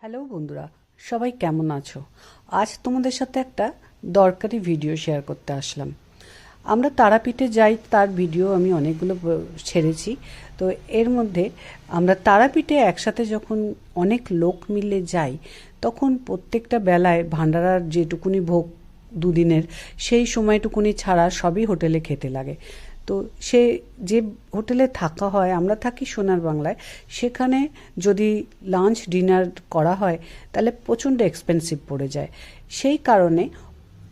Hello বন্ধুরা, সবাই কেমন আছো? আজ তোমাদের সাথে একটা দরকারি ভিডিও শেয়ার করতে আসলাম। আমরা তারাপীঠে যাই, তার ভিডিও আমি অনেকগুলো ছেড়েছি। তো এর মধ্যে আমরা তারাপীঠে একসাথে যখন অনেক লোক মিলে যাই, তখন প্রত্যেকটা বেলায় ভান্ডারার যেটুকুনি ভোগ দুদিনের, সেই সময়টুকুনি ছাড়া সবই হোটেলে খেতে লাগে। তো সে যে হোটেলে থাকা হয়, আমরা থাকি সোনার বাংলায়, সেখানে যদি লাঞ্চ ডিনার করা হয় তাহলে প্রচণ্ড এক্সপেন্সিভ পড়ে যায়। সেই কারণে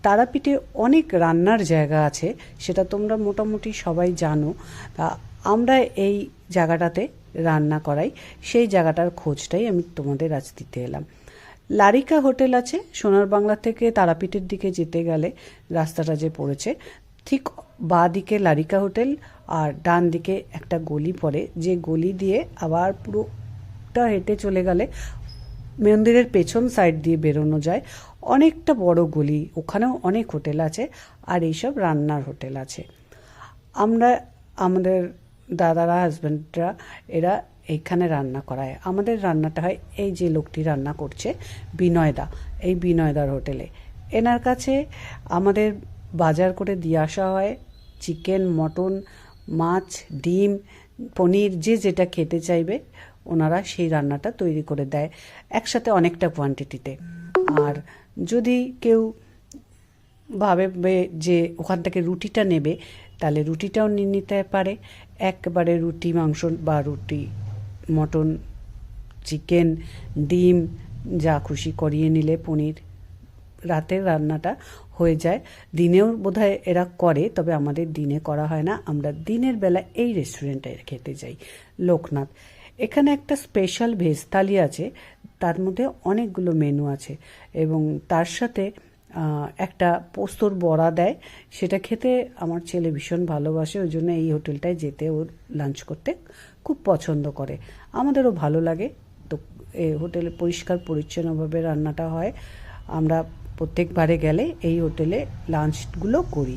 তারাপীঠে অনেক রান্নার জায়গা আছে, সেটা তোমরা মোটামুটি সবাই জানো। তা আমরা এই জায়গাটাতে রান্না করাই, সেই জায়গাটার খোঁজটাই আমি তোমাদের আজ দিতে এলাম। লারিকা হোটেল আছে সোনার বাংলা থেকে তারাপীঠের দিকে যেতে গেলে, রাস্তাটা যে পড়েছে ঠিক বাঁ দিকে লারিকা হোটেল, আর ডান দিকে একটা গলি পড়ে, যে গলি দিয়ে আবার পুরোটা হেঁটে চলে গেলে মন্দিরের পেছন সাইড দিয়ে বেরোনো যায়। অনেকটা বড় গলি, ওখানেও অনেক হোটেল আছে, আর এইসব রান্নার হোটেল আছে। আমরা আমাদের দাদারা, হাজব্যান্ডরা, এরা এইখানে রান্না করায়। আমাদের রান্নাটা হয় এই যে লোকটি রান্না করছে, বিনয়দা, এই বিনয়দার হোটেলে। এনার কাছে আমাদের বাজার করে দিয়ে আসা হয় চিকেন, মটন, মাছ, ডিম, পনির, যে যেটা খেতে চাইবে ওনারা সেই রান্নাটা তৈরি করে দেয় একসাথে অনেকটা কোয়ান্টিটিতে। আর যদি কেউ ভাবে যে ওখান থেকে রুটিটা নেবে, তাহলে রুটিটাও নিয়ে নিতে পারে। একবারে রুটি মাংস বা রুটি মটন, চিকেন, ডিম যা খুশি করিয়ে নিলে, পনির, রাতের রান্নাটা হয়ে যায়। দিনেও বোধহয় এরা করে, তবে আমাদের দিনে করা হয় না। আমরা দিনের বেলা এই রেস্টুরেন্টে খেতে যাই, লোকনাথ। এখানে একটা স্পেশাল ভেজ থালি আছে, তার মধ্যে অনেকগুলো মেনু আছে, এবং তার সাথে একটা পোস্তর বড়া দেয়। সেটা খেতে আমার ছেলে ভীষণ ভালোবাসে, ওই জন্য এই হোটেলটায় যেতে, ওর লাঞ্চ করতে খুব পছন্দ করে। আমাদেরও ভালো লাগে। তো এই হোটেলে পরিষ্কার পরিচ্ছন্নভাবে রান্নাটা হয়। আমরা প্রত্যেকবারে গেলে এই হোটেলে লাঞ্চগুলো করি।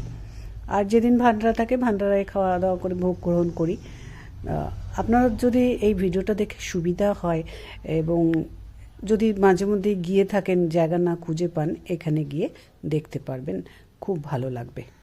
আর যেদিন ভান্ডারা থাকে, ভান্ডারায় খাওয়া দাওয়া করে ভোগ গ্রহণ করি। আপনার যদি এই ভিডিওটা দেখে সুবিধা হয়, এবং যদি মাঝে মধ্যে গিয়ে থাকেন, জায়গা না খুঁজে পান, এখানে গিয়ে দেখতে পারবেন, খুব ভালো লাগবে।